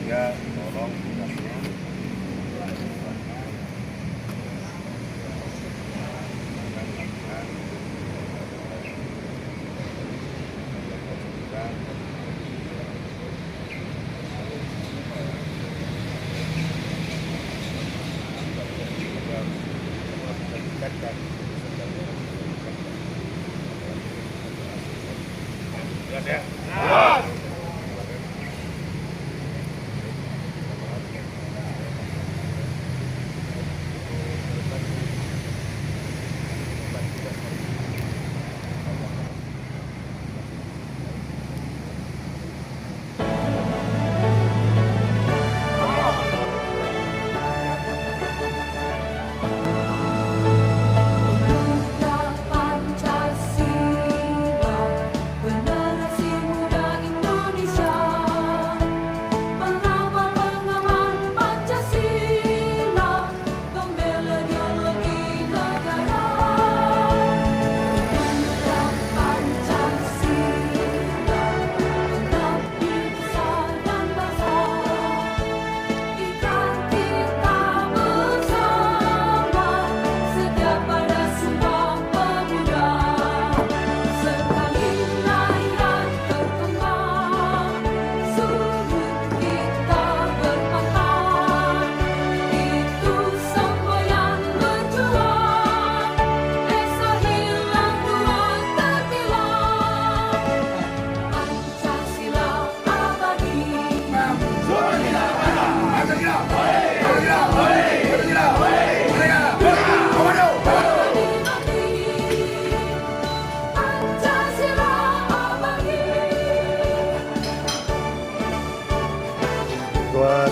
Ya tolong tugasnya ya.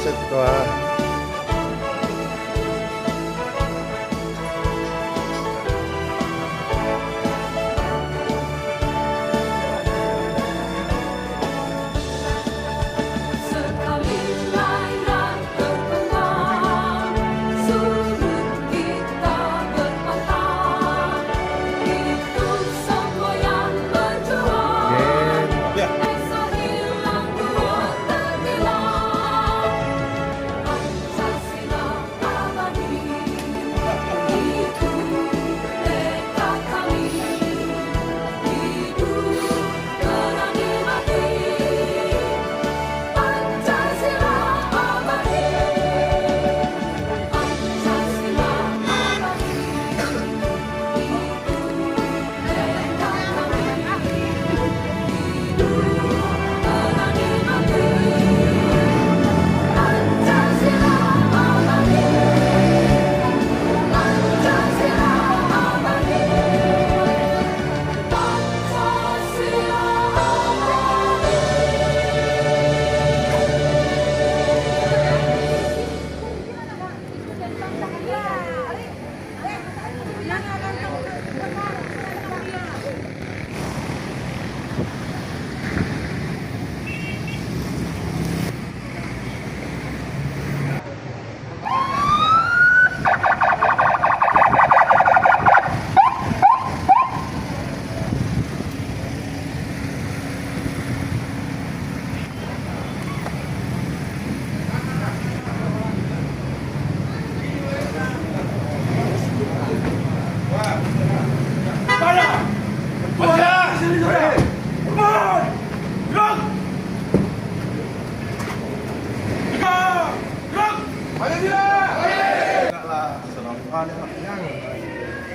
Ketua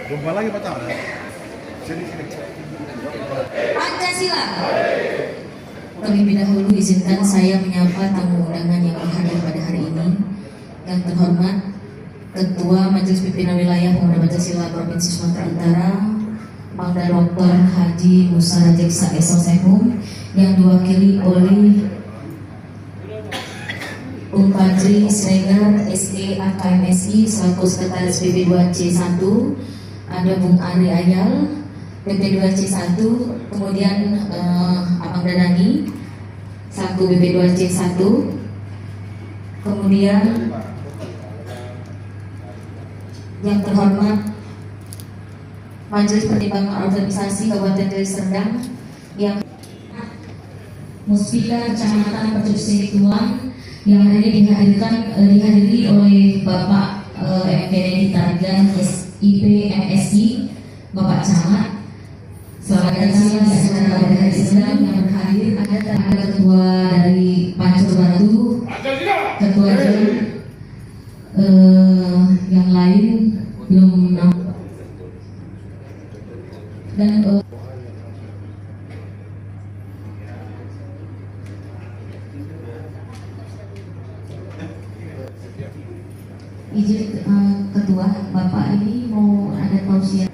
jumpa lagi Pak Tawar. Sini. Pancasila. Terlebih dahulu izinkan saya menyapa tamu undangan yang hadir pada hari ini. Yang terhormat Ketua Majelis Pimpinan Wilayah Pemuda Pancasila Provinsi Sumatera Utara, Pangda Dr. Haji Musa Rajeksa SOSEHUM, yang diwakili oleh Fajri Sregar SE AKMSI selaku Sekretaris PP2C1, ada Bung Ari Ayal PP2C1, kemudian Abang Danani selaku PP2C1, kemudian yang terhormat Majelis Pertimbangan Organisasi Kabupaten Deli Serdang, yang Musbika Kecamatan Percusing Tuan, yang hari ini dihadiri oleh Bapak MPD Tarigan SIP MSI, Bapak Camat. Selamat datang di acara pada hari Islam yang berhadir. Ada ketua dari Pancur Batu, ketua yang lain belum dan izin ketua Bapak ini mau ada tausiah.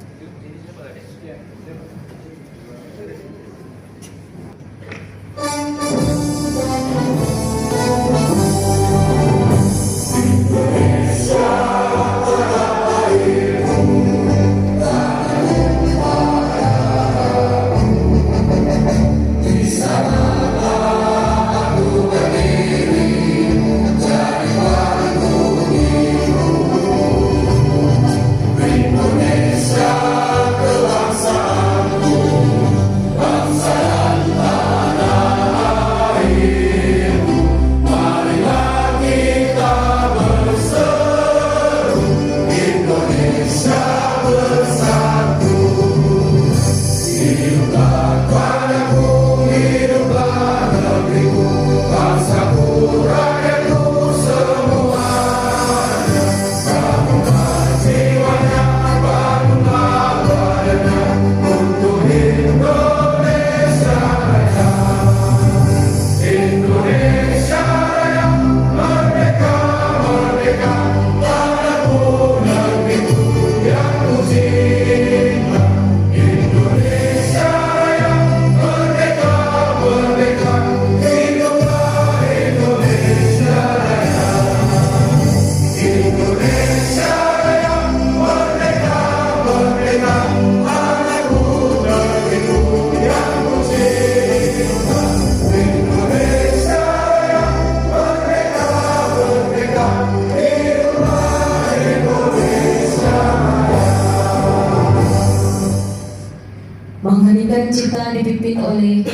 Mengheningkan cipta dipimpin oleh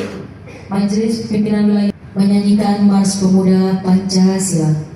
Majelis Pimpinan Wilayah menyanyikan Mars Pemuda Pancasila.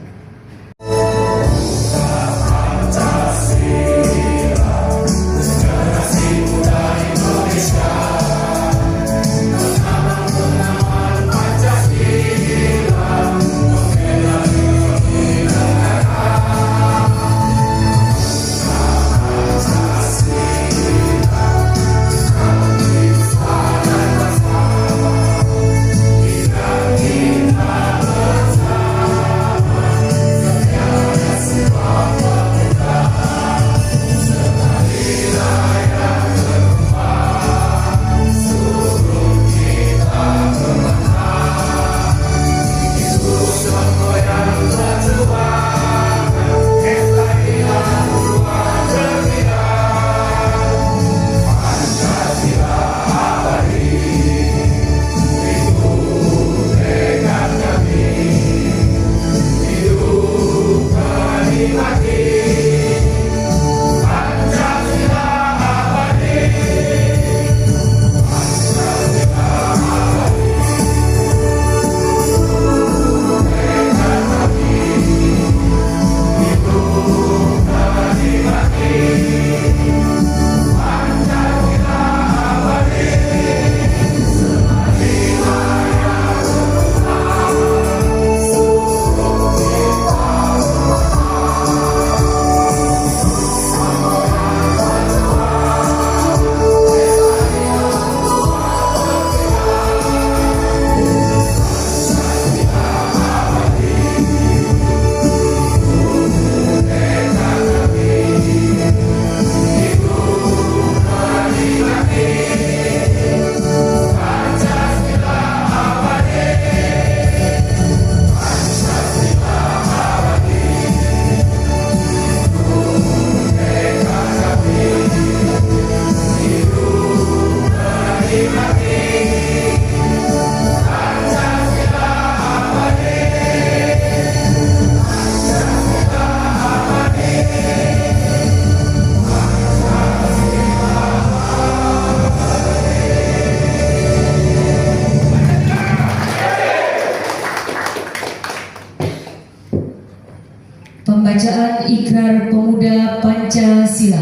Pembacaan Ikrar Pemuda Pancasila.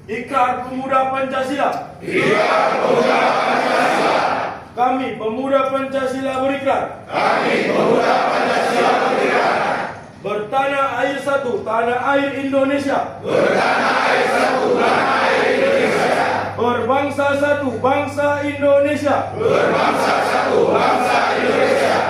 Ikrar Pemuda Pancasila. Ikrar Pemuda Pancasila. Kami Pemuda Pancasila berikrar. Kami Pemuda Pancasila berikrar. Bertanah air satu, tanah air Indonesia. Bertanah air satu, tanah air Indonesia. Berbangsa satu, bangsa Indonesia. Berbangsa satu, bangsa Indonesia.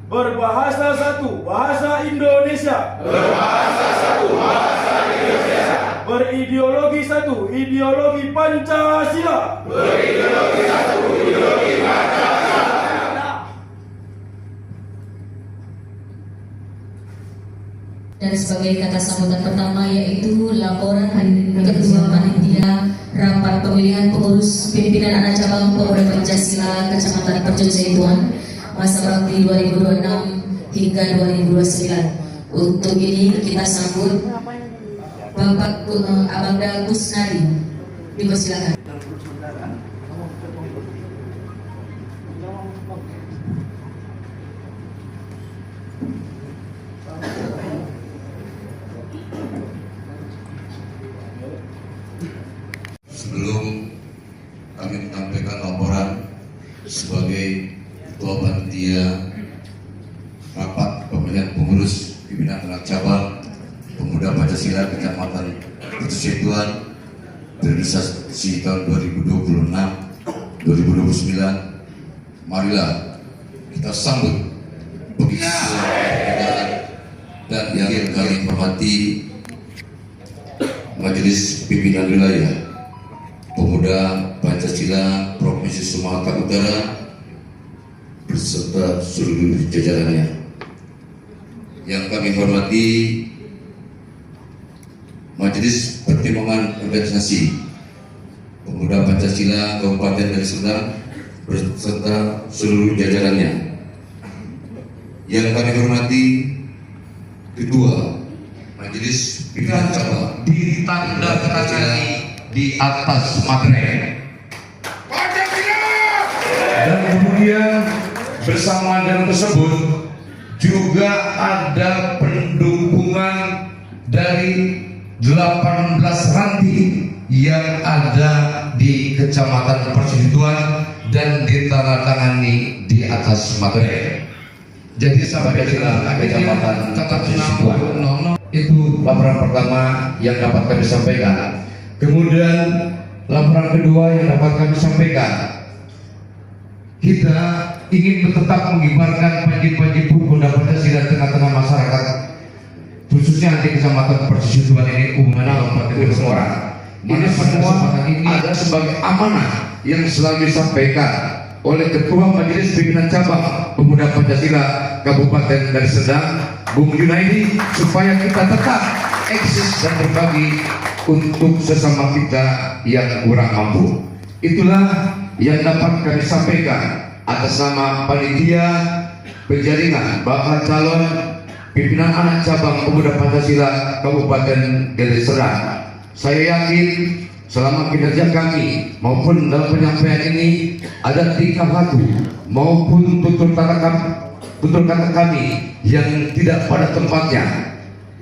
Berbahasa satu, bahasa Indonesia. Berbahasa satu, bahasa Indonesia. Berideologi satu, ideologi Pancasila. Berideologi satu, ideologi Pancasila. Dan sebagai kata sambutan pertama yaitu laporan Ketua Panitia Rapat Pemilihan Pengurus Pimpinan Anak Cabang Pemuda Pancasila Kecamatan Perjojaituan masa bakti 2026 hingga 2029. Untuk ini kita sambut Bapak Abangda Kusnadi. Dipersilakan. Sebelum kami menyampaikan laporan sebagai Ketua Panitia Rapat Pemilihan Pengurus Pimpinan Anak Cabang Pemuda Pancasila Kecamatan Perjojaituan periodisasi tahun 2026-2029, marilah kita sambut begitu dan yang kami hormati Majelis Pimpinan Wilayah Pemuda Pancasila Provinsi Sumatera Utara beserta seluruh jajarannya. Yang kami hormati Majelis Pertimbangan Organisasi Pemuda Pancasila Kabupaten Deli Serdang beserta seluruh jajarannya. Yang kami hormati Ketua Majelis Pimpinan Cabang ditandatangani di atas materai. Dan kemudian bersama dengan tersebut juga ada pendukungan dari 18 ranting yang ada di Kecamatan Perjojaituan dan ditandatangani di atas materai. Jadi sampai Kecamatan Perjojaituan itu laporan pertama yang dapat kami sampaikan. Kemudian laporan kedua yang dapat kami sampaikan, kita ingin tetap mengibarkan panji-panji Pemuda Pancasila di tengah-tengah masyarakat, khususnya di Kecamatan Perjojaituan ini umumnya Kabupaten Semarang. Ini semua ada sebagai amanah yang selalu disampaikan oleh Ketua Majelis Pimpinan Cabang Pemuda Pancasila Kabupaten Deli Serdang, Bung Junaidi, supaya kita tetap eksis dan berbagi untuk sesama kita yang kurang mampu. Itulah yang dapat kami sampaikan atas nama panitia penjaringan bakal calon pimpinan anak cabang Pemuda Pancasila Kabupaten Deli Serdang. Saya yakin selama kinerja kami maupun dalam penyampaian ini ada tingkah laku maupun tutur kata kami yang tidak pada tempatnya.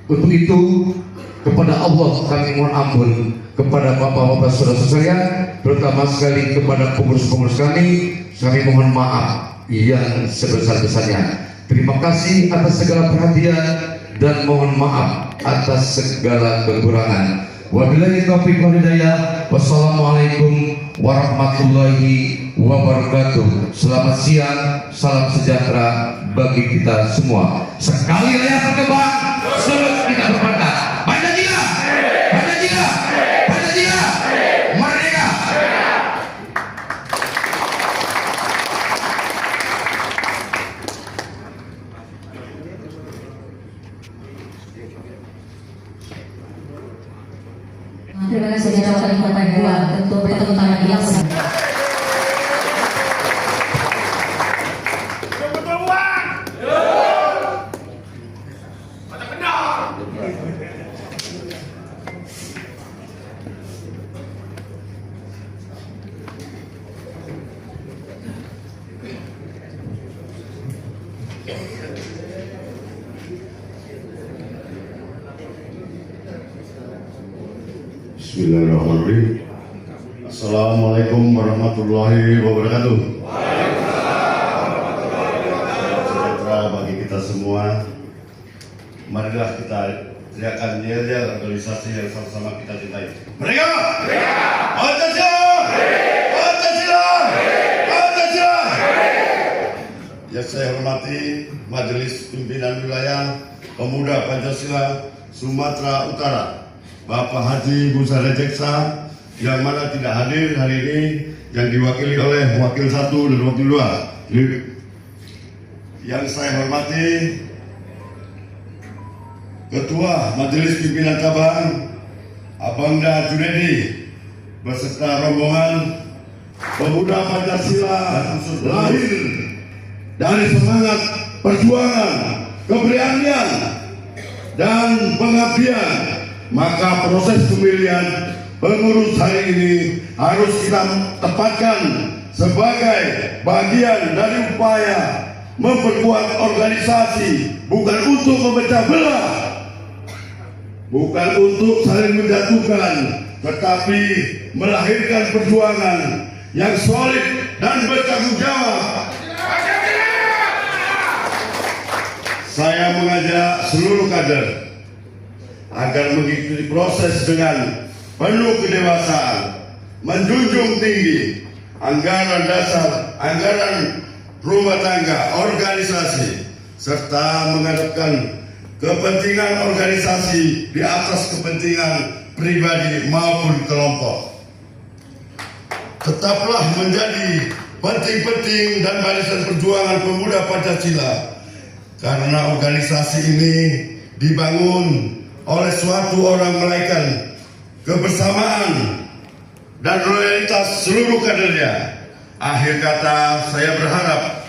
Untuk itu kepada Allah kami mohon ampun, kepada bapak-bapak saudara sekalian, terutama sekali kepada pengurus-pengurus kami mohon maaf yang sebesar-besarnya. Terima kasih atas segala perhatian dan mohon maaf atas segala kekurangan. Wabillahi taufiq wal hidayah. Wassalamualaikum warahmatullahi wabarakatuh. Selamat siang, salam sejahtera bagi kita semua. Sekali raya berkembang, terus kita bermanfaat. Pancasila, Pancasila, Pancasila, merdeka. Terima kasih kepada Ketua Pertemuan Panitia. Bismillahirrahmanirrahim. Assalamualaikum warahmatullahi wabarakatuh. Sejahtera bagi kita semua. Marilah kita teriakan yel-yel organisasi yang sama-sama kita cintai. Mereka! Pancasila! Pancasila! Pancasila! Yang saya hormati Majelis Pimpinan Wilayah Pemuda Pancasila Sumatera Utara, Bapak Haji Musa Rejeksa, yang mana tidak hadir hari ini, yang diwakili oleh Wakil 1 dan Wakil 2. Yang saya hormati Ketua Majelis Pimpinan Cabang Abangda Junedi beserta rombongan Pemuda Pancasila lahir dari semangat perjuangan, keberanian, dan pengabdian. Maka proses pemilihan pengurus hari ini harus kita tempatkan sebagai bagian dari upaya memperkuat organisasi, bukan untuk memecah belah, bukan untuk saling menjatuhkan, tetapi melahirkan perjuangan yang solid dan bertanggung jawab. Saya mengajak seluruh kader agar mengikuti proses dengan penuh kedewasaan, menjunjung tinggi anggaran dasar, anggaran rumah tangga, organisasi, serta menghadapkan kepentingan organisasi di atas kepentingan pribadi maupun kelompok. Tetaplah menjadi penting-penting dan barisan perjuangan pemuda Pancasila, karena organisasi ini dibangun oleh suatu orang melahirkan kebersamaan dan loyalitas seluruh kadernya. Akhir kata, saya berharap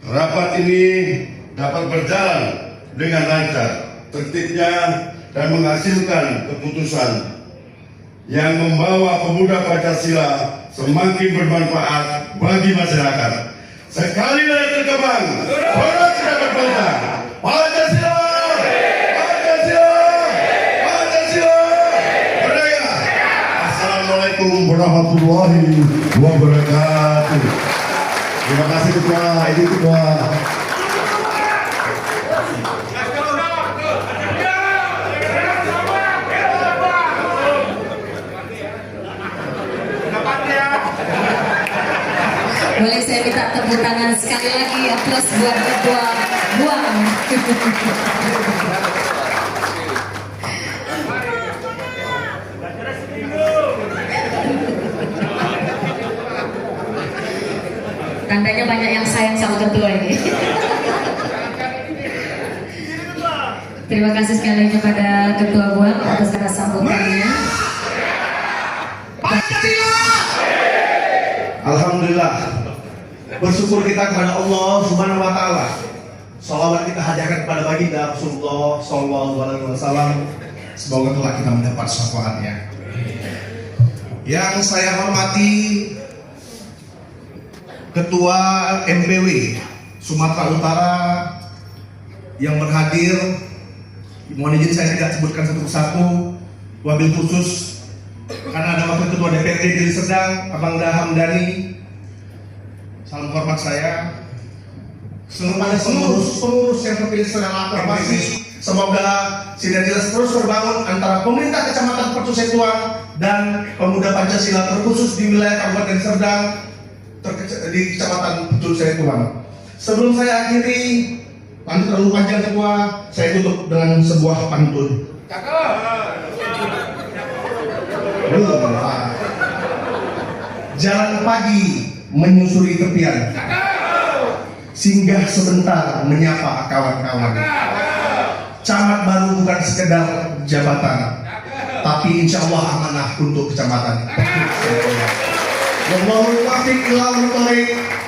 rapat ini dapat berjalan dengan lancar, tertibnya, dan menghasilkan keputusan yang membawa pemuda Pancasila semakin bermanfaat bagi masyarakat. Sekali lagi terkembang, orang tidak berbeda. Pancasila! Assalamualaikum warahmatullahi wabarakatuh. Terima kasih Ketua, ini Ketua. Boleh saya minta tepuk tangan sekali lagi ya, plus buat Ketua Buang. Tandanya banyak yang sayang sama ketua ini. Terima kasih sekali lagi kepada Ketua Buang atas kata sambutannya. Alhamdulillah, bersyukur kita kepada Allah Subhanahu wa Ta'ala. Salawat kita hadirkan kepada baginda Rasulullah Sallallahu Alaihi Wasallam. Semoga telah kita mendapat syafaatnya. Yang saya hormati Ketua MPW Sumatera Utara yang berhadir, mohon izin saya tidak sebutkan satu persatu, wabil khusus karena ada wakil ketua DPRD Deli Serdang, Abangda Hamdani. Salam hormat saya. Seluruh pengurus yang terpilih secara aklamasi, semoga sinergitas terus terbangun antara pemerintah Kecamatan Pertusetuan dan pemuda Pancasila, terkhusus di wilayah Kabupaten Serdang di Kecamatan Pertusetuan. Sebelum saya akhiri, nanti terlalu panjang Ketua, saya tutup dengan sebuah pantun. Jalan pagi menyusuri tepian, singgah sebentar menyapa kawan-kawan. Camat baru bukan sekedar jabatan, tapi insya Allah amanah untuk kecamatan.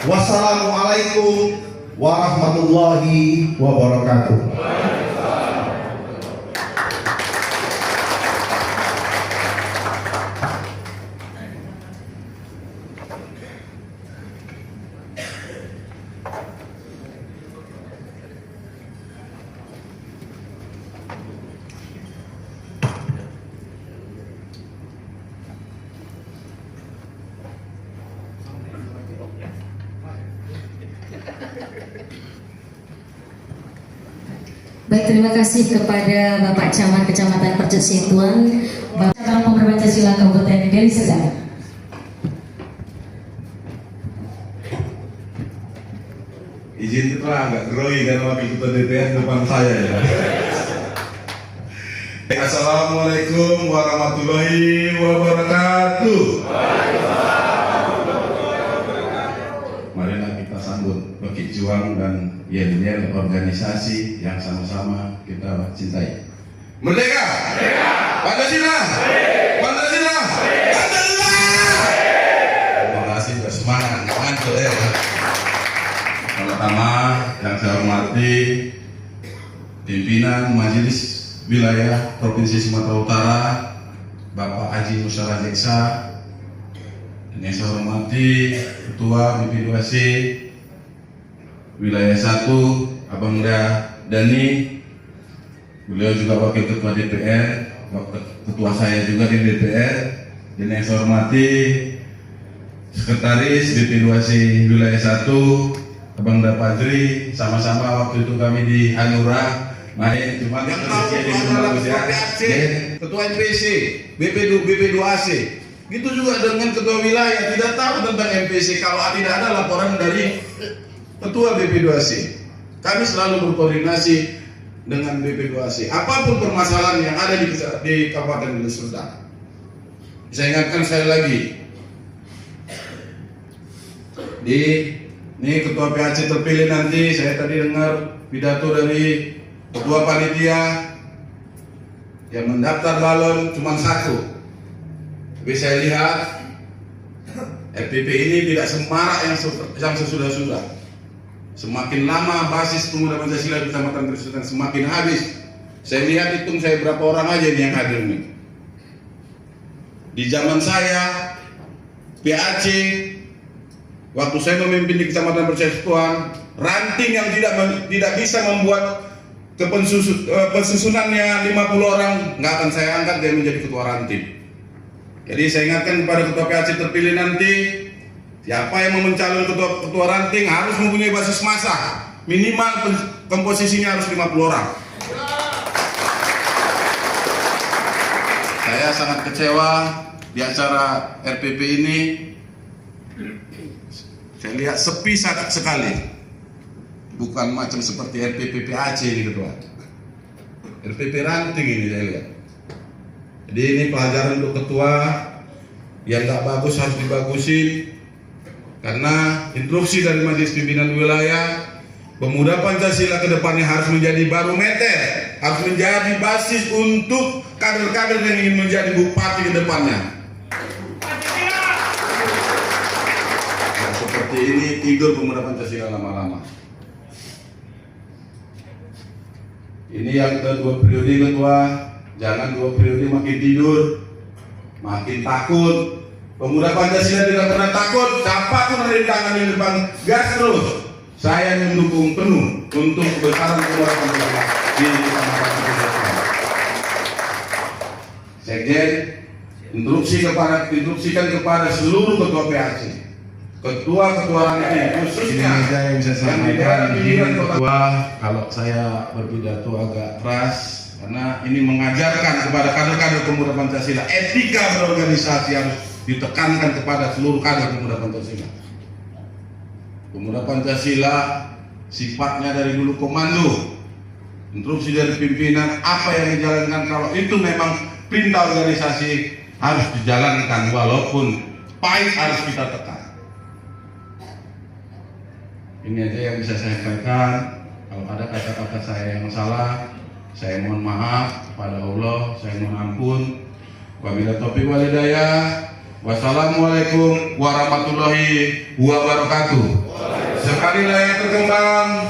Wassalamualaikum warahmatullahi wabarakatuh. Baik, terima kasih kepada Bapak Camat Kecamatan Percusituan, Bapak Cabang Pemuda Pancasila Kabupaten Deli Serdang. Izin itu agak grogi karena wakil ketua DPR depan saya ya. Assalamualaikum warahmatullahi wabarakatuh. Marilah kita sambut Bukit Juang dan yel-yel organisasi yang sama-sama kita cintai. Merdeka! Pancasila! Pancasila! Pancasila! Terima kasih, bersemangat, mantul ya. Pertama yang saya hormati pimpinan Majelis Wilayah Provinsi Sumatera Utara Bapak Haji Musara Jeksa, dan yang saya hormati Ketua BP2C Wilayah 1 Abang Dani, beliau juga Wakil Ketua DPR, Ketua saya juga di DPR, dan yang saya hormati Sekretaris BP2C Wilayah 1 Abang Fajri, sama-sama waktu itu kami di Hanura main, cuma yang tahu bagus ya. Ketua MPC, BP2AC, gitu juga dengan ketua wilayah tidak tahu tentang MPC kalau tidak ada laporan dari ketua BP2AC. Kami selalu berkoordinasi dengan BP2AC. Apapun permasalahan yang ada di Kabupaten Deli Serdang. Saya ingatkan sekali lagi, ini ketua PAC terpilih nanti. Saya tadi dengar pidato dari ketua panitia yang mendaftar balon cuma 1. Tapi saya lihat RPP ini tidak semarak yang sesudah-sudah. Semakin lama basis pemuda Pancasila di Kecamatan Deli Serdang semakin habis. Saya lihat hitung saya berapa orang aja yang hadir nih. Di zaman saya PAC, waktu saya memimpin di Kecamatan Percusituan, ranting yang tidak bisa membuat pensusunannya 50 orang, nggak akan saya angkat dia menjadi ketua ranting. Jadi saya ingatkan kepada ketua PAC terpilih nanti, siapa yang mau mencalon ketua ranting harus mempunyai basis massa, minimal komposisinya harus 50 orang. Saya sangat kecewa di acara RPP ini. Saya lihat sepi sekali. Bukan macam seperti RPP PAC ini ketua. RPP ranting ini saya lihat. Jadi ini pelajaran untuk ketua yang nggak bagus harus dibagusin. Karena instruksi dari Majelis Pimpinan Wilayah, pemuda Pancasila ke depannya harus menjadi barometer, harus menjadi basis untuk kader-kader yang ingin menjadi bupati ke depannya. Nah, seperti ini tidur pemuda Pancasila lama-lama. Ini yang kedua periode ketua, jangan 2 periode makin tidur, makin takut. Pemuda Pancasila tidak pernah takut, siapapun ada di tangan di depan, gas terus. Saya mendukung penuh untuk kebesaran pemuda Pancasila di Kecamatan Percusituan. Sekjen instruksikan kepada seluruh ketua PAC, ketua-ketua ranting, khususnya yang di daerah pinggiran kota. Kalau saya berpidato agak keras, karena ini mengajarkan kepada kader-kader pemuda Pancasila, etika berorganisasi harus ditekankan kepada seluruh kader pemuda Pancasila. Pemuda Pancasila sifatnya dari dulu komando, instruksi dari pimpinan, apa yang dijalankan, kalau itu memang perintah organisasi harus dijalankan, walaupun pahit harus kita tekan. Ini aja yang bisa saya sampaikan. Kalau ada kata-kata saya yang salah, saya mohon maaf kepada Allah, saya mohon ampun. Wabillahi taufiq wal hidayah. Wassalamualaikum warahmatullahi wabarakatuh. Sekali lagi terkembang.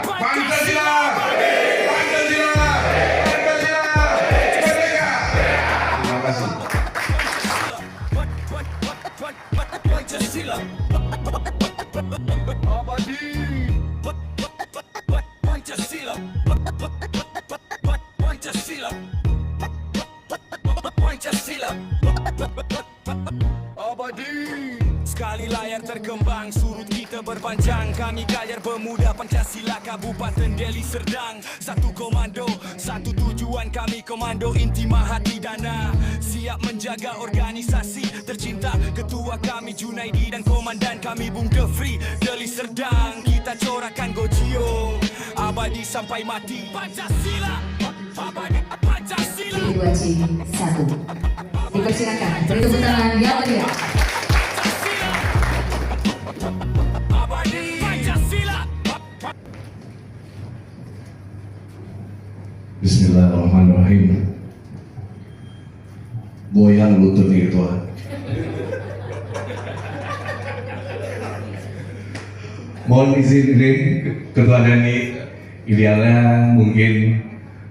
Pancasila, Pancasila, Pancasila, merdeka. Terima kasih. Pancasila. Abadi. Pancasila. Pancasila. Pancasila. Abadi. Sekali layar terkembang, surut kita berpanjang. Kami gajar pemuda Pancasila. Kabupaten Deli Serdang. Satu komando, satu tujuan kami, komando inti Mahati Dana. Siap menjaga organisasi tercinta, ketua kami Junaidi dan komandan kami Bung Defri. Deli Serdang kita corakan Gojio, abadi sampai mati. Pancasila, abadi Pancasila. P2C 1. Dipersilakan beri tepuk tangan yang meriah. Abadi Pancasila. Bismillahirrahmanirrahim. Goyang lutut itu. Mohon izin ini Ketua Dani, idealnya mungkin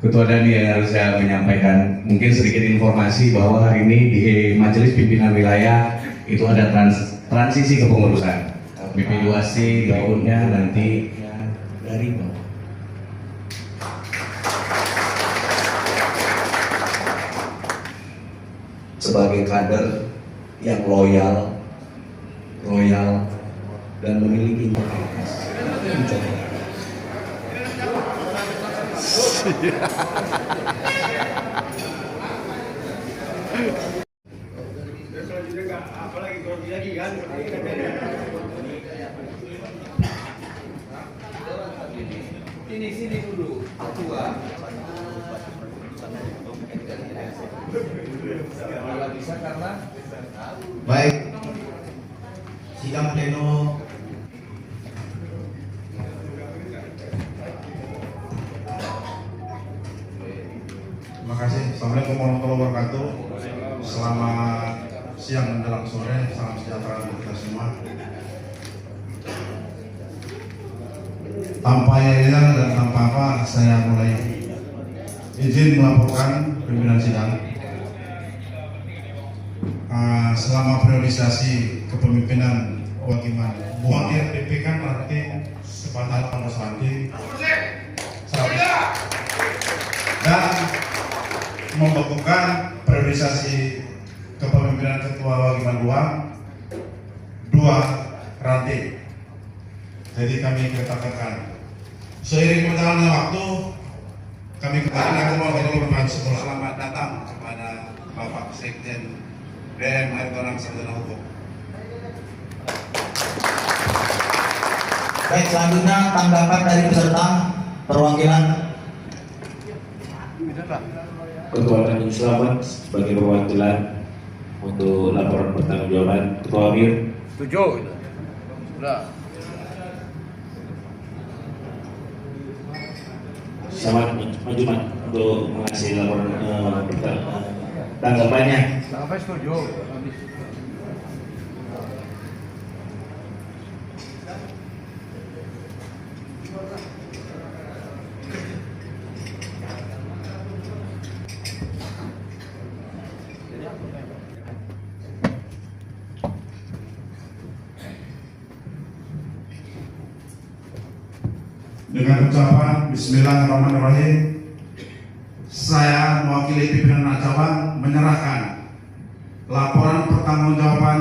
Ketua Dani yang harus saya menyampaikan mungkin sedikit informasi bahwa hari ini di Majelis Pimpinan Wilayah itu ada transisi kepengurusan. BP2C berikutnya nanti dari bawah. Sebagai kader yang loyal dan memiliki integritas. Sini dulu. Bisa karena baik sidang pleno Terima kasih. Assalamualaikum warahmatullahi wabarakatuh. Selamat siang menjelang sore. Salam sejahtera untuk kita semua. Tanpa yayal dan tanpa apa, saya mulai izin melaporkan pimpinan sidang. Selama priorisasi kepemimpinan Wakiman Wakil PP kan berarti sepadan pada selanting dan membekukan priorisasi kepemimpinan Ketua Wakiman 2 ranting. Jadi kami katakan seiring berjalannya waktu kami katakan selamat datang kepada Bapak Sekjen DM Airtonang Sarjana Hukum. baik selanjutnya tanggapan dari peserta perwakilan Ketua Dani Selamat sebagai perwakilan untuk laporan pertanggungjawaban. Ketua Amir. Setuju. Sudah. Selamat maju untuk mengasih laporan tanggapannya. Sampai setuju. Dengan ucapan Bismillahirrahmanirrahim, saya mewakili pimpinan anak cabang menyerahkan laporan pertanggungjawaban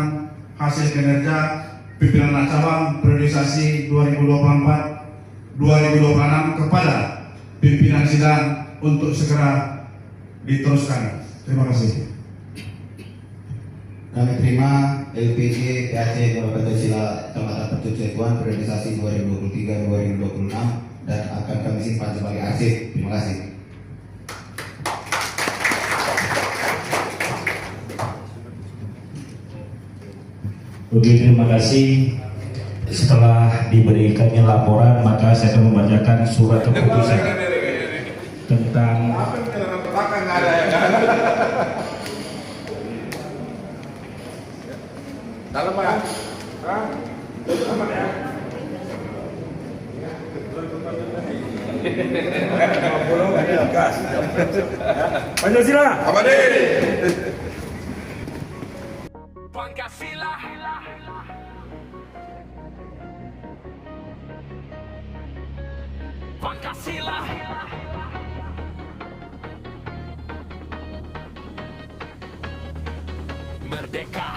hasil kinerja pimpinan anak cabang priorisasi 2024-2026 kepada pimpinan sidang untuk segera diteruskan. Terima kasih. kami terima LPG PAC Kabupaten Pancasila Kecamatan Percucian priorisasi 2023-2026 dan akan kami simpan sebagai arsip. Terima kasih. Oke, terima kasih. Setelah diberikannya laporan, maka saya akan membacakan surat keputusan tentang Dalam Pak. Aman ya. Pancasila. Abadi. Pancasila. Pancasila. Merdeka.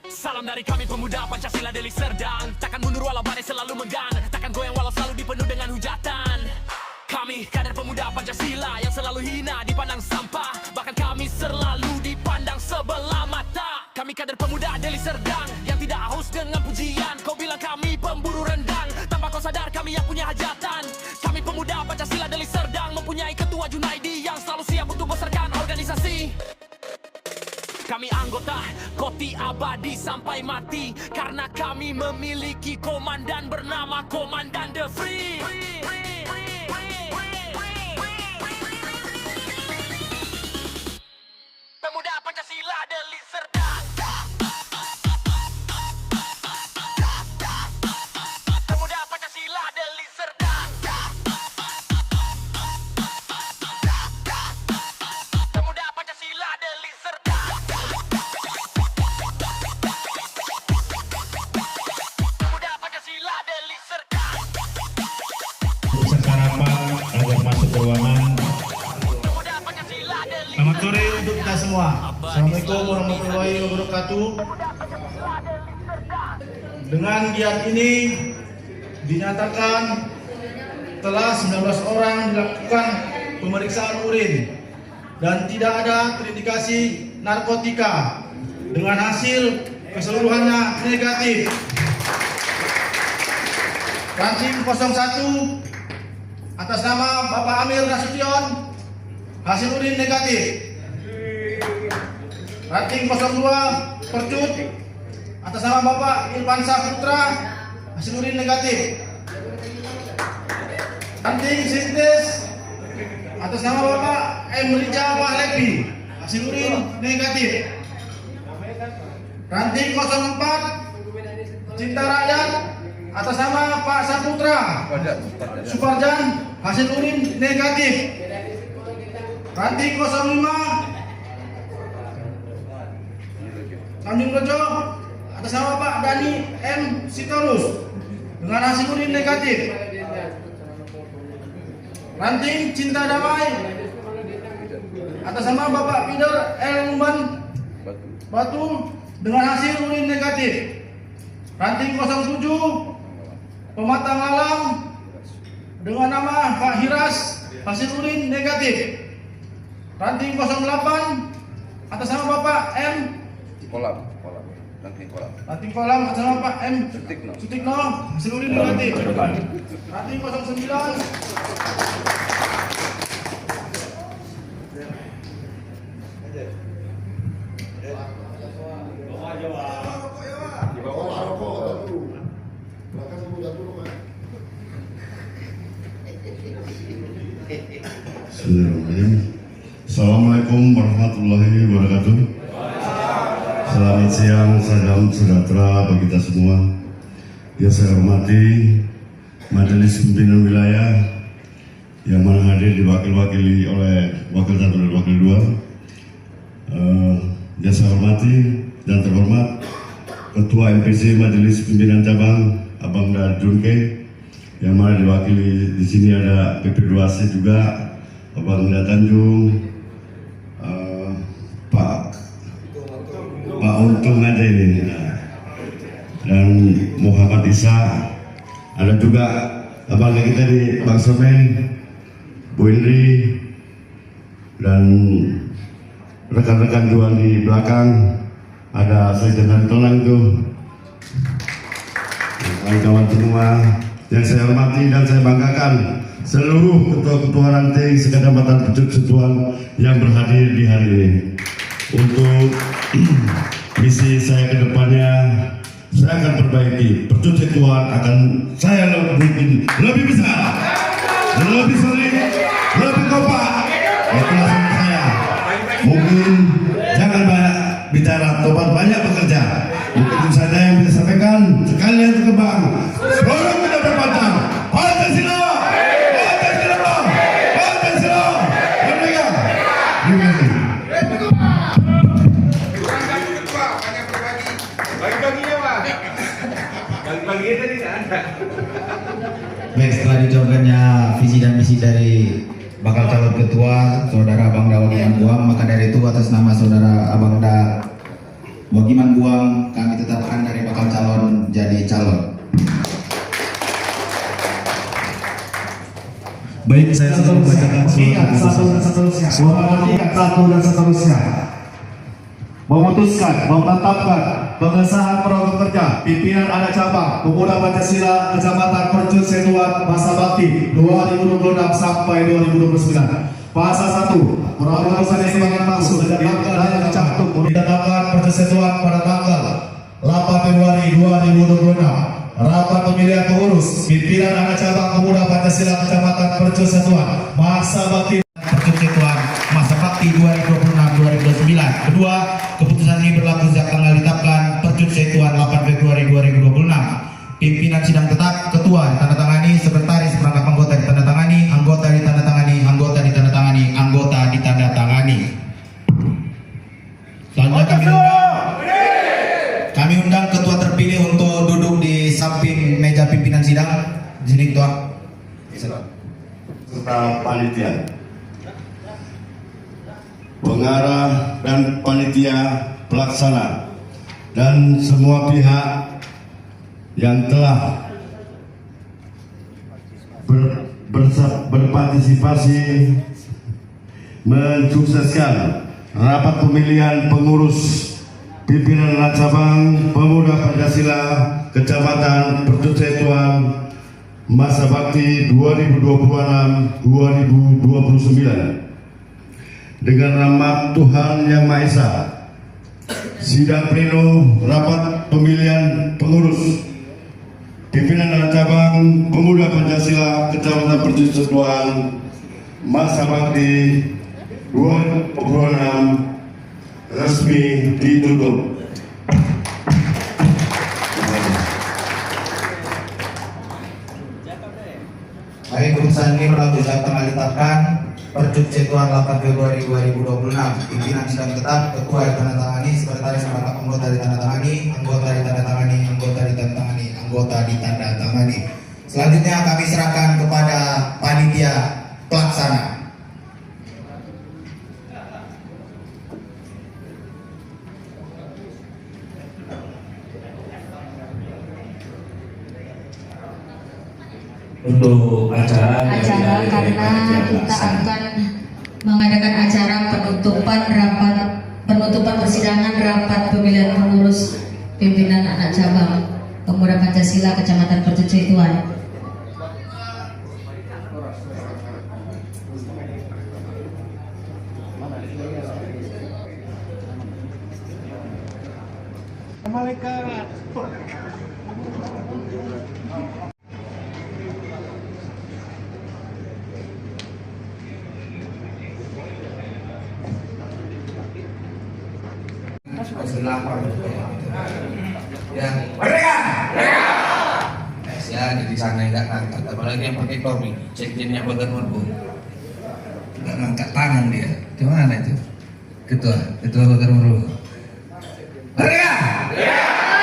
Salam Salam dari kami pemuda Pancasila Deli Serdang. Takkan mundur walau badai selalu menggang, takkan goyang walau selalu dipenuh dengan hujatan. Kami kader pemuda Pancasila yang selalu hina, dipandang sampah, bahkan kami selalu dipandang sebelah mata. Kami kader pemuda Deli Serdang yang tidak haus dengan pujian. Kau bilang kami pemburu rendang, tanpa kau sadar kami yang punya hajatan. Kami pemuda Pancasila Deli Serdang mempunyai ketua Junaidi yang selalu siap untuk besarkan organisasi. Kami anggota Koti abadi sampai mati, karena kami memiliki komandan bernama Komandan The Free. Pemuda Pancasila Deli Serdang. Pemuda Pancasila Deli Serdang. Pemuda Pancasila Deli Serdang. Pemuda Pancasila Deli Serdang. Peserta rapat agar masuk ke ruangan. Pemuda Pancasila Deli Selamat sore untuk kita semua. Assalamualaikum warahmatullahi wabarakatuh. Dengan giat ini dinyatakan telah 19 orang dilakukan pemeriksaan urin dan tidak ada terindikasi narkotika, dengan hasil keseluruhannya negatif. Ranting 01 atas nama Bapak Amir Nasution, hasil urin negatif. Ranting 02 Percut atas nama Bapak Irfansyah Putra, hasil urin negatif. Ranting Sintes atas nama Bapak M. Rija Mahlevi, hasil urin negatif. Ranting 04 Cinta Rakyat atas nama Pak Saputra Suparjan, hasil urin negatif. Ranting 05 Tanjung Rejo atas nama Pak Dani M. Sitorus dengan hasil urin negatif. Ranting Cinta Damai atas nama Bapak Peter L. Lumban Batu dengan hasil urin negatif. Ranting 07 Pematang Alam dengan nama Pak Hiras, hasil urin negatif. Ranting 08 atas nama Bapak M. Ranting kolam atas nama Pak M. Sutikno, hasil urin negatif. Ranting 09 Assalamualaikum warahmatullahi wabarakatuh. Selamat siang, salam sejahtera bagi kita semua. Yang saya hormati Majelis Pimpinan Wilayah yang mana hadir diwakili oleh Wakil 1 dan Wakil 2. Yang saya hormati dan terhormat Ketua MPC Majelis Pimpinan Cabang Abangda Junke, yang mana diwakili di sini ada PP2C juga Abangda Tanjung, Pak Untung ada ini, dan Muhammad Isa, ada juga abangnya kita di Bang Semen, Bu Indri, dan rekan-rekan jual di belakang, ada Sajidan Telang itu, kawan-kawan semua yang saya hormati dan saya banggakan, seluruh ketua-ketua ranting sekecamatan Pucuk Situan yang berhadir di hari ini. Untuk misi saya ke depannya, saya akan perbaiki. Pucuk Situan akan saya bikin lebih besar, lebih solid, lebih kompak. Itulah saya. Mungkin jangan banyak bicara, tobat banyak bekerja. Mungkin saja yang bisa sampaikan sekalian berkembang. Seluruh kita berpantang. Pancasila, Pancasila, Pancasila, Merdeka. Terima kasih. Baik, setelah diucapkannya visi dan misi dari bakal calon ketua Saudara Abangda Wakilan Guam, maka dari itu atas nama Saudara Abangda Wagiman Buang kami tetapkan dari bakal calon jadi calon. Baik, saya sudah membacakan surat satu dan seterusnya. Memutuskan, menetapkan pengesahan program kerja pimpinan anak cabang Pemuda Pancasila Kecamatan Percut Setuan Masa Bakti 2026 sampai 2029. Pasal 1. Peraturan sebagai maksud dan tercantum ditetapkan Percut Setuan pada tanggal 8 Februari 2026. Rapat pemilihan pengurus pimpinan anak cabang Pemuda Pancasila Kecamatan Percut Setuan Masa Bakti Percut Setuan Masa Bakti 2026-2029. Kedua, keputusan ini berlaku sejak tanggal ditetapkan Percut Setuan 8 Februari 2026. Pimpinan sidang tetap, ketua ditandatangani, sekretaris perangkat anggota ditandatangani, anggota ditandatangani, anggota ditandatangani, anggota ditandatangani. Selanjutnya kami undang ketua terpilih untuk duduk di samping meja pimpinan sidang. Di sini ketua. Serta panitia, pengarah dan panitia pelaksana dan semua pihak yang telah berpartisipasi mensukseskan rapat pemilihan pengurus pimpinan anak cabang Pemuda Pancasila Kecamatan Percut Setuan Masa Bakti 2026-2029. Dengan rahmat Tuhan Yang Maha Esa, sidang pleno rapat pemilihan pengurus pimpinan anak cabang Pemuda Pancasila Kecamatan Percut Setuan Masa Bakti 2026 resmi ditutup. Baik, keputusan ini berlaku sejak tanggal ditetapkan Percut Setuan 8 Februari 2026. Pimpinan sidang tetap, ketua ditandatangani, sekretaris perangkat anggota ditandatangani, anggota ditandatangani, anggota ditandatangani, anggota ditandatangani. Selanjutnya kami serahkan kepada panitia pelaksana. Untuk acara karena kita akan mengadakan acara penutupan persidangan rapat pemilihan pengurus pimpinan anak cabang Pemuda Pancasila Kecamatan Percut Setuan. Ya, mereka. Ya, di sana nggak ngangkat, apalagi yang pakai topi, sekjennya bagian merbu, nggak ngangkat tangan dia. Gimana itu? Ketua bagian merbu. Mereka.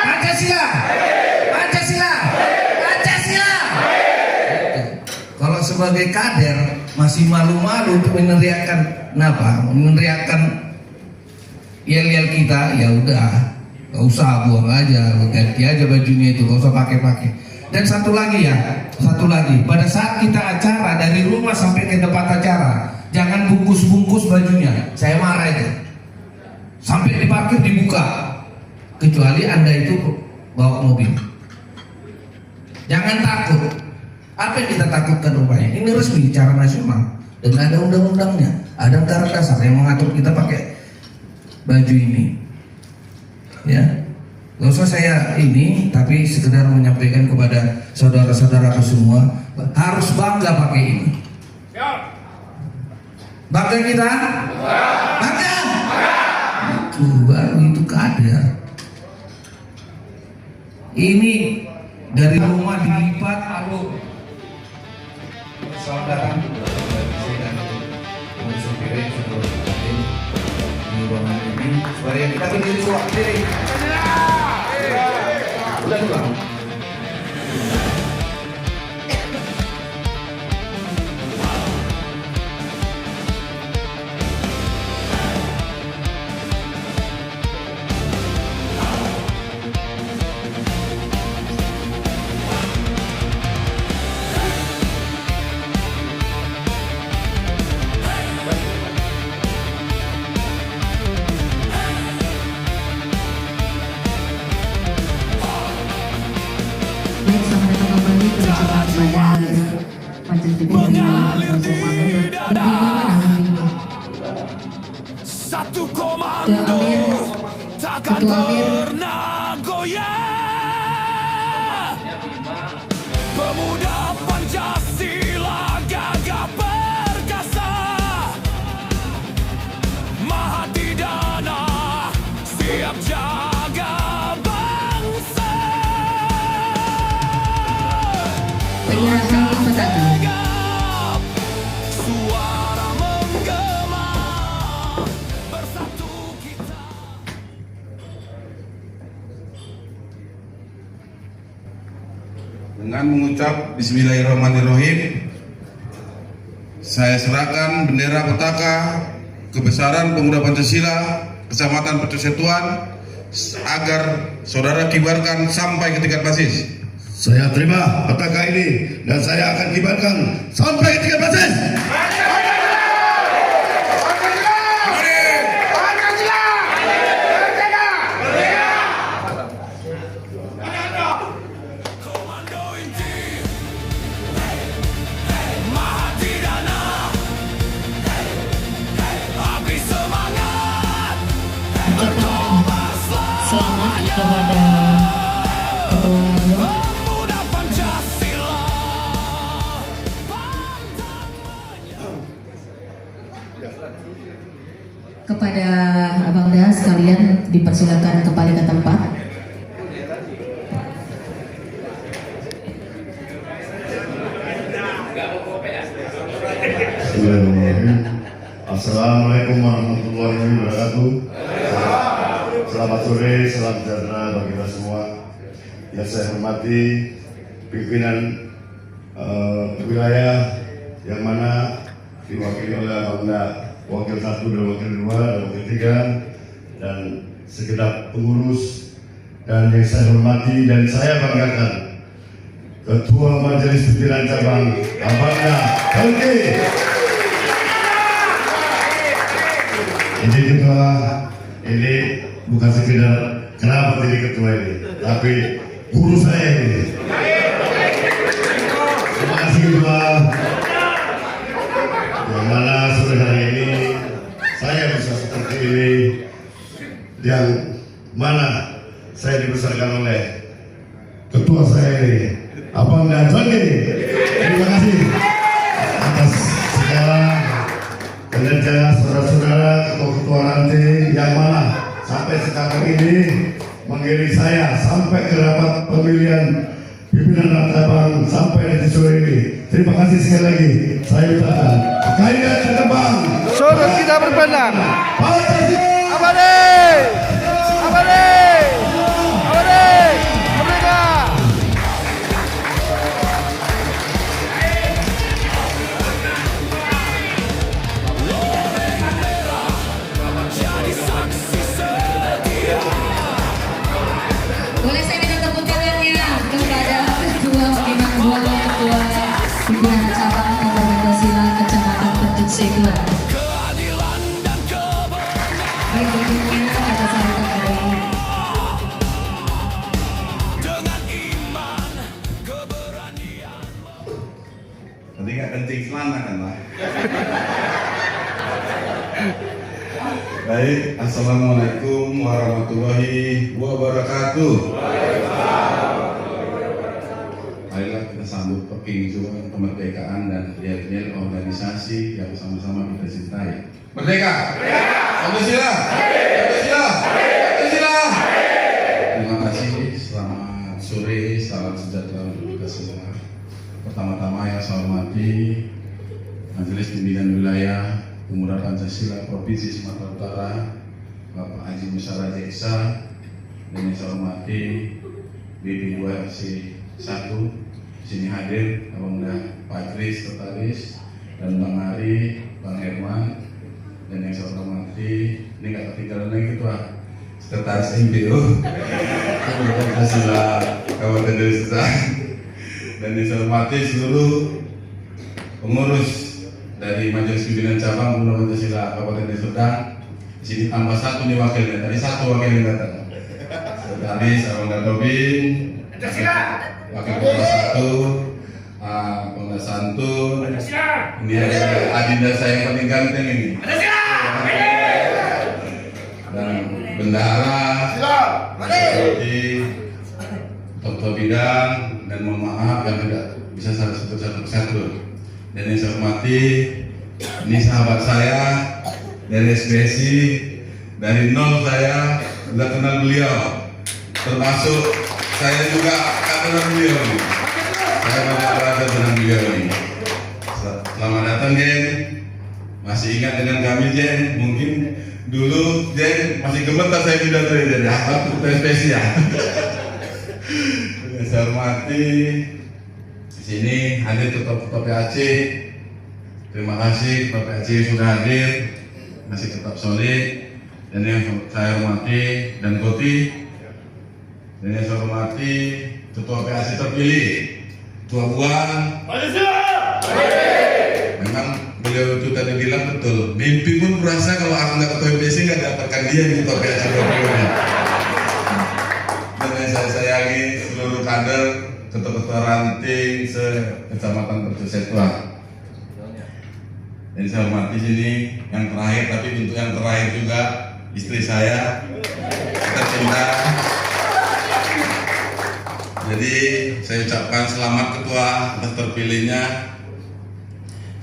Pancasila. Pancasila. Pancasila. Kalau sebagai kader masih malu-malu untuk meneriakkan meneriakkan yel-yel kita, ya udah, gak usah, buang aja, ganti aja bajunya itu, gak usah pakai-pakai. Dan satu lagi, pada saat kita acara dari rumah sampai ke tempat acara, jangan bungkus-bungkus bajunya. Saya marah itu. Sampai diparkir dibuka, kecuali Anda itu bawa mobil. Jangan takut. Apa yang kita takutkan rupanya? Ini resmi secara nasional dan ada undang-undangnya, ada anggaran dasar yang mengatur kita pakai baju ini. Ya, gak usah saya ini, tapi sekedar menyampaikan kepada saudara-saudaraku semua, harus bangga pakai ini. Bangga kita? Bangga? Itu baru itu kader. Ini dari rumah dilipat lalu saudara supaya kita berdiri sendiri. Udah pulang. mengucapkan kepada Majelis Pimpinan Satu komando takkan pernah goyah. Pemuda Pancasila gagah perkasa, Mahadidana siap jaga bangsa. penyerahan petakan. Suara menggema, bersatu kita. Dengan mengucap Bismillahirrahmanirrahim, saya serahkan bendera petaka kebesaran Pemuda Pancasila Kecamatan Persetuan agar saudara kibarkan sampai ke tingkat basis. Saya terima petaka ini dan saya akan kibarkan sampai ke tingkat basis. Komando inti, Mahadidana, api semangat, bertobatlah Selamat kepada Ketua Pemuda Pancasila. kepada Abangda sekalian dipersilakan kembali ke tempat. Bismillahirrahmanirrahim. Assalamualaikum warahmatullahi wabarakatuh. Selamat sore, salam sejahtera bagi kita semua. Yang saya hormati pimpinan wilayah yang mana diwakili oleh Abangda Wakil 1 dan Wakil 2 dan Wakil 3 dan segenap pengurus, dan yang saya hormati dan saya banggakan Ketua Majelis Pimpinan Cabang Abangda Oke. Ini ketua, ini bukan sekedar kenapa jadi ketua ini, tapi guru saya ini. Terima kasih ketua. Yang mana sore hari ini saya bisa seperti ini, yang mana saya dibesarkan oleh ketua saya ini, Abangda Joni. Terima kasih atas segala kinerja saudara-saudara ketua-ketua nanti yang mana sampai sekarang ini mengiring saya sampai ke rapat pemilihan pimpinan cabang sampai di sore ini. Terima kasih sekali lagi. Saya ucapkan kekayaan terkembang. Saudara kita berpandang. Pancasila. Abadi! Abadi! Abadi! Merdeka! jadi saksi setia. Boleh saya minta tepuk tangannya kepada Ketua Pimpinan Cabang Pemuda Pancasila Kecamatan Persetuan. Keadilan dan kebenaran Berikutnya ada saya dari dengan iman, keberanian. Nanti nggak kencing celana kan lah. Baik, assalamualaikum warahmatullahi wabarakatuh. Marilah kita sambut penginjuan kemerdekaan dan yel-yel organisasi yang sama-sama kita cintai. Merdeka! Pancasila! Pancasila! Pancasila! Terima kasih, selamat sore, salam sejahtera untuk kita semua. Pertama-tama yang saya hormati Majelis Pimpinan Wilayah Pemuda Pancasila Provinsi Sumatera Utara, Bapak Haji Musara Jeksa, dan yang saya hormati BP2 RC 1 sini hadir Abangda Pak Kris Totalis dan Bang Ari, Bang Herman, dan yang saya hormati ini nggak ketinggalan lagi Ketua Sekretaris MPO Pancasila Kabupaten Deli Serdang, dan yang saya hormati seluruh pengurus dari Majelis Pimpinan Cabang Pemuda Pancasila Kabupaten Deli Serdang. Di sini tambah satu nih wakilnya, tadi satu wakil yang datang. Sekretaris Abangda Tobin, Wakil Ketua 1, santun. Ini ada adinda saya yang paling ganteng ini. Dan bendahara, seperti ketua bidang, dan mohon maaf yang tidak bisa saya sebut satu-satu. Dan yang saya hormati, ini sahabat saya dari SBSI, dari nol saya sudah kenal beliau, termasuk saya juga kenal beliau nih. Saya banyak berada dengan beliau ini. Selamat datang Jen. Masih ingat dengan kami Jen? Mungkin dulu Jen masih gemetar saya pidato Jen. Apa tuh spesial? Saya hormati di sini hadir ketua PAC. Terima kasih ketua PAC sudah hadir, masih tetap solid. Dan yang saya hormati dan Koti, dan yang saya hormati ketua PAC terpilih, Ketua Buan. Memang beliau itu tadi bilang betul. Mimpi pun merasa kalau aku nggak ketua PAC nggak dapatkan dia di ketua PAC terpilih. Dan yang saya sayangi seluruh kader, ketua-ketua ranting se-Kecamatan Percusetuan. Dan saya hormati sini yang terakhir, tapi untuk yang terakhir juga istri saya tercinta. Jadi saya ucapkan selamat ketua atas terpilihnya.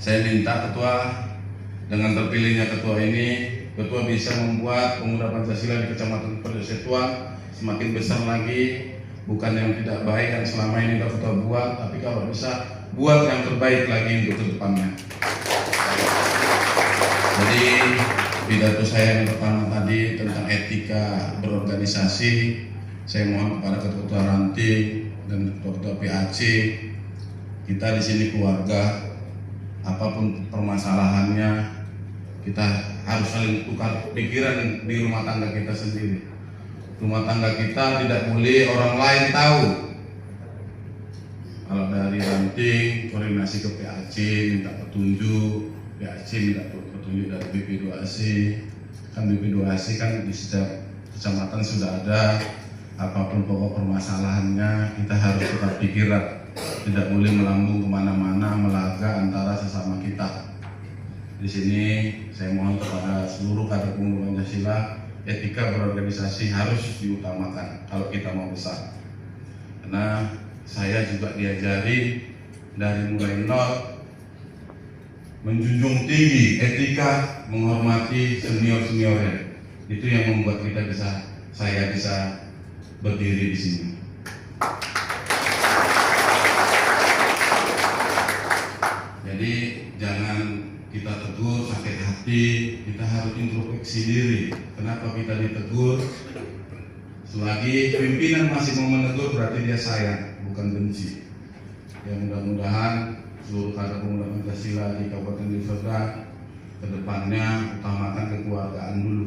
Saya minta ketua, dengan terpilihnya ketua ini, ketua bisa membuat pemuda Pancasila di Kecamatan Percusetuan semakin besar lagi. Bukan yang tidak baik yang selama ini ketua buat, tapi kalau bisa buat yang terbaik lagi untuk kedepannya. Jadi pidato saya yang pertama tadi tentang etika berorganisasi, saya mohon kepada ketua ranting dan ketua PAC, kita di sini keluarga, apapun permasalahannya kita harus saling tukar pikiran di rumah tangga kita sendiri. Rumah tangga kita tidak boleh orang lain tahu. Kalau dari ranting koordinasi ke PAC minta petunjuk, PAC minta petunjuk dari BP2AC, kan BP2AC kan di setiap kecamatan sudah ada. Apapun pokok permasalahannya kita harus tetap pikiran, tidak boleh melambung kemana-mana, melaga antara sesama kita. Di sini saya mohon kepada seluruh kader pemuda Pancasila, etika berorganisasi harus diutamakan kalau kita mau besar. Karena saya juga diajari dari mulai nol menjunjung tinggi etika, menghormati senior-seniornya. Itu yang membuat saya bisa berdiri di sini. Jadi jangan kita tegur sakit hati, kita harus introspeksi diri. Kenapa kita ditegur? Selagi pimpinan masih mau menegur berarti dia sayang, bukan benci. Ya mudah-mudahan seluruh kader pemuda Pancasila di Kabupaten Deli Serdang kedepannya utamakan kekeluargaan dulu.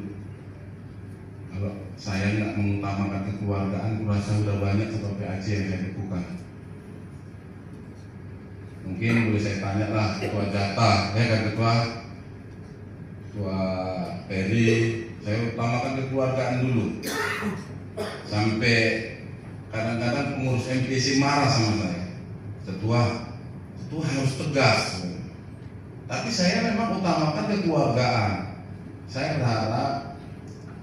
Kalau saya nggak mengutamakan kekeluargaan, kurasa sudah banyak ketua PAC yang saya lakukan. Mungkin boleh saya tanya lah ketua Jatah, kan ketua Peri, saya utamakan kekeluargaan dulu. Sampai kadang-kadang pengurus MPC marah sama saya. Ketua harus tegas. Tapi saya memang utamakan kekeluargaan. Saya berharap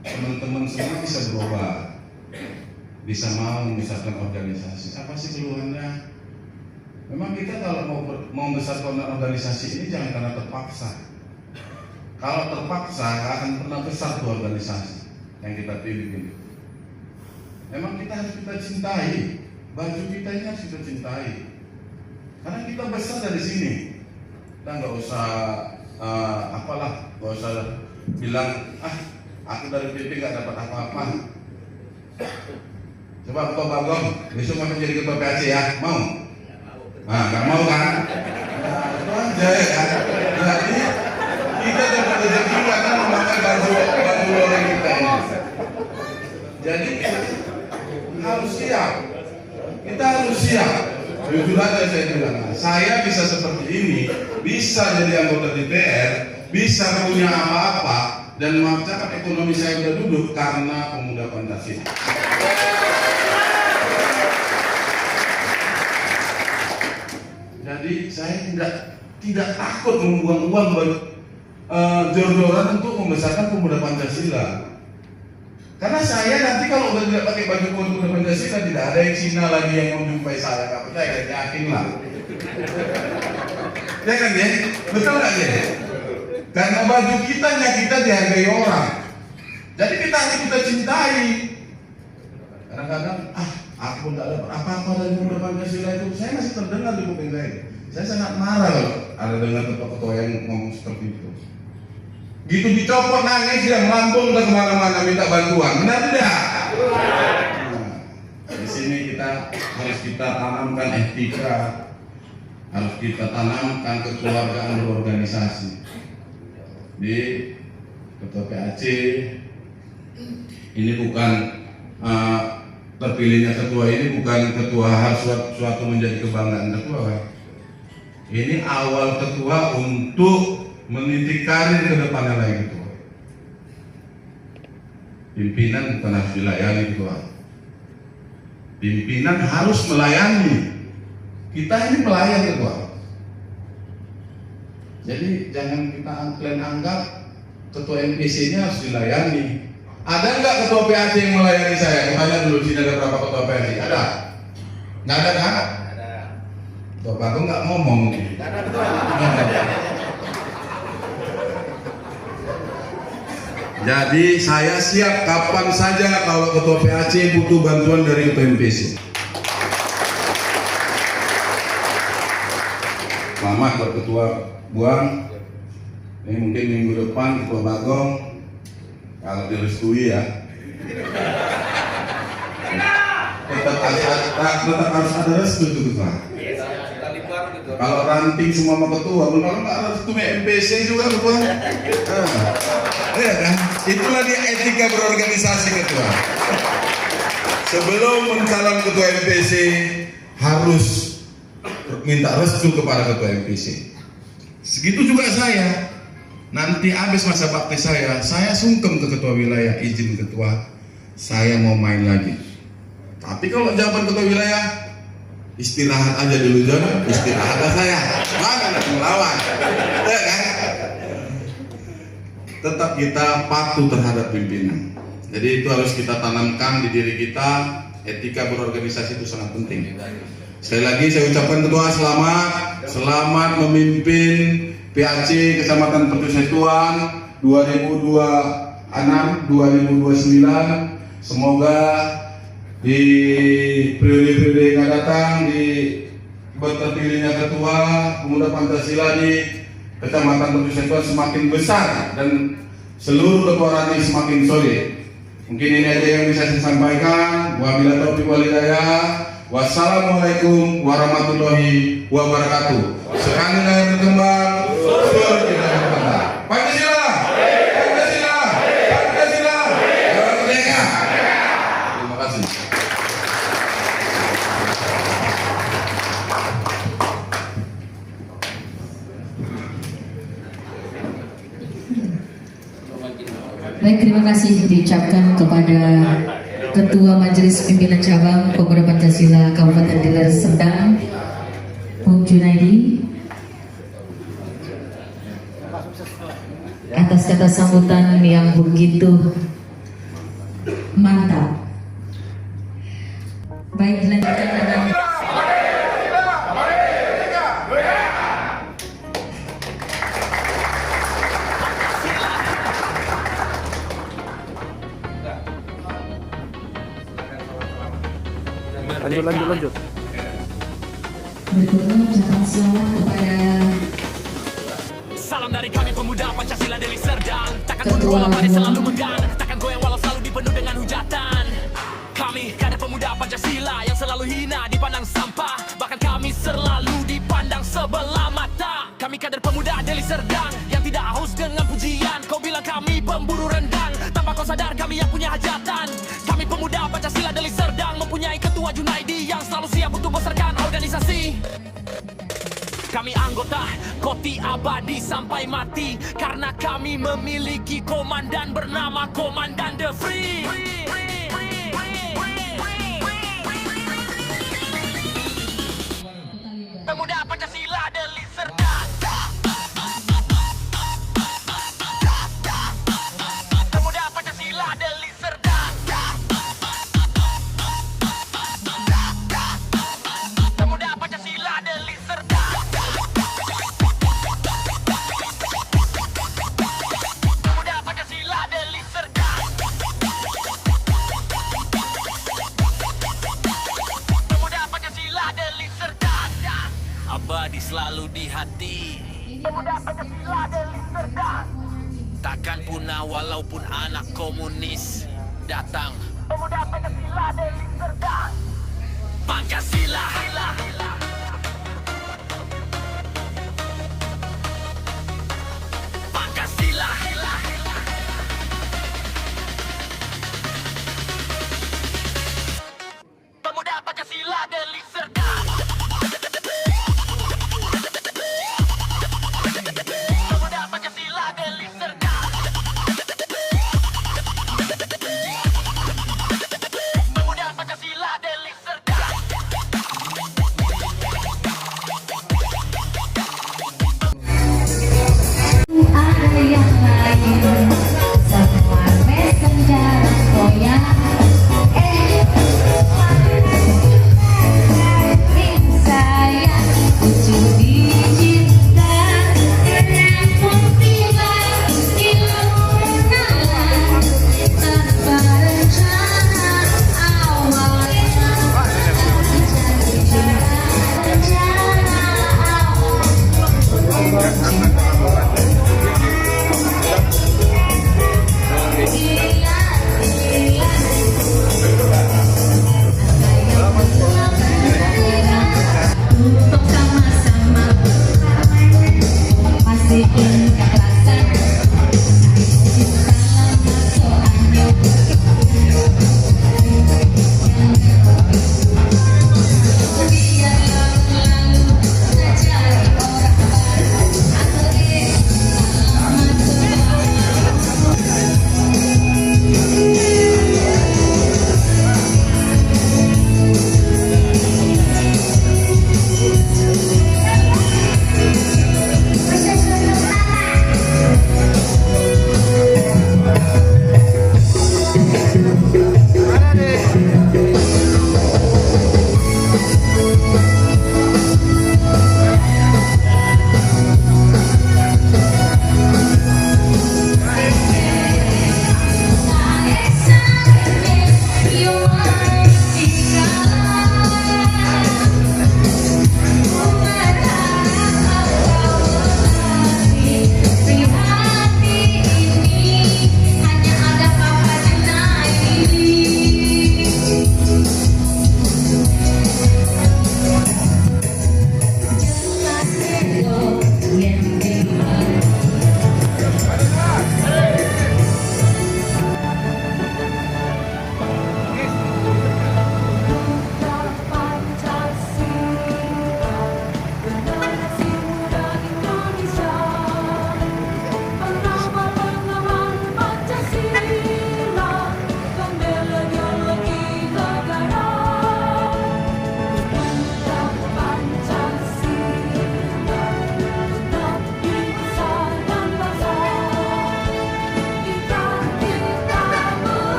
teman-teman semua bisa berubah, bisa mau membesarkan organisasi. Apa sih keluhannya? Memang kita kalau mau membesarkan organisasi ini jangan karena terpaksa. Kalau terpaksa nggak akan pernah besar tuh organisasi yang kita pilih ini. Memang kita harus kita cintai, baju kita ini harus kita cintai. Karena kita besar dari sini. Kita nggak usah nggak usah bilang aku dari PP nggak dapat apa-apa. Coba Ketua Bagong besok mau jadi Ketua PAC ya, mau? Nggak mau kan? Itu aja ya kan. Jadi kita dapat rezeki karena memakai baju orang kita ini. Jadi harus siap. Kita harus siap. Jujur aja saya bilang, saya bisa seperti ini, bisa jadi anggota DPR, bisa punya apa-apa, dan masyarakat ekonomi saya udah duduk karena pemuda Pancasila. Jadi Jadi saya tidak takut membuang uang jor-joran untuk membesarkan pemuda Pancasila. Karena saya nanti kalau udah tidak pakai baju pemuda Pancasila, tidak ada yang Cina lagi yang menjumpai saya. Nggak percaya, yakin lah. Ya kan ya? Betul nggak ya? Karena baju kita dihargai orang. Jadi kita harus kita cintai. Kadang-kadang, aku tidak dapat apa-apa dari pemuda Pancasila itu. Saya masih terdengar di kuping saya. Saya sangat marah kalau ada dengar ketua-ketua yang ngomong seperti itu. Gitu dicopot nangis dia melambung ke kemana-mana minta bantuan. Benar tidak? Nah, di sini harus kita tanamkan etika, harus kita tanamkan kekeluargaan berorganisasi. Di ketua PAC ini bukan terpilihnya ketua ini bukan ketua harus suatu menjadi kebanggaan ketua. Ini awal ketua untuk meniti karir ke depannya lagi ketua. Pimpinan bukan harus dilayani ketua. Pimpinan harus melayani. Kita ini pelayan ketua. Jadi jangan kita anggap ketua MPC-nya harus dilayani. Ada nggak ketua PAC yang melayani saya? Tanya dulu sini ada berapa ketua PAC? Ada? Nggak ada kan? Ada. Ketua Bagong nggak ngomong. Jadi saya siap kapan saja kalau ketua PAC butuh bantuan dari ketua MPC. Selamat buat ketua Buang. Ini mungkin minggu depan ketua Bagong kalau direstui ya. Tetap harus ada restu tuh ketua. Kalau ranting semua sama ketua, kalau nggak restu MPC juga ketua. Ya kan? Itulah dia etika berorganisasi ketua. Sebelum mencalon ketua MPC harus minta restu kepada ketua MPC. Segitu juga saya. Nanti habis masa bakti saya sungkem ke ketua wilayah, izin ketua, saya mau main lagi. Tapi kalau jawaban ketua wilayah, istirahat aja dulu John, istirahat aja saya. Mana nak melawan? Ya kan? Tetap kita patuh terhadap pimpinan. Jadi itu harus kita tanamkan di diri kita. Etika berorganisasi itu sangat penting. Sekali lagi saya ucapkan ketua selamat memimpin PAC Kecamatan Pertusetuan 2026-2029. Semoga di periode-periode yang akan datang di terpilihnya ketua pemuda Pancasila di Kecamatan Pertusetuan semakin besar dan seluruh ketua ranting semakin solid. Mungkin ini aja yang bisa saya sampaikan. Wabillahi taufiq wal hidayah. Wassalamualaikum warahmatullahi wabarakatuh. Sekali lagi berkembang, Pancasila, Pancasila, Pancasila, merdeka. Terima kasih. Baik, terima kasih diucapkan kepada Ketua Majelis Pimpinan Cabang Pemuda Pancasila Kabupaten Deli Serdang, Bung Junaidi, atas kata sambutan yang begitu mantap. Baik, dilanjutkan dengan lanjut. berikutnya ucapan selamat kepada Salam dari kami pemuda Pancasila Deli Serdang. Takkan mundur walau badai selalu menggan, takkan goyang walau selalu dipenuhi dengan hujatan. Kami kader pemuda Pancasila yang selalu hina dipandang sampah, bahkan kami selalu dipandang sebelah mata. Kami kader pemuda Deli Serdang yang tidak haus dengan pujian. Kau bilang kami pemburu rendang, tanpa kau sadar kami yang punya hajatan. Kami pemuda Pancasila Deli Serdang mempunyai ketua Junaidi yang selalu siap untuk besarkan organisasi. Kami anggota Koti abadi sampai mati, karena kami memiliki komandan bernama Komandan The Free. Pemuda Pancasila abadi selalu di hati. Pemuda Pancasila Deli Serdang takkan punah walaupun anak komunis datang. Pemuda Pancasila Deli Serdang Pancasila.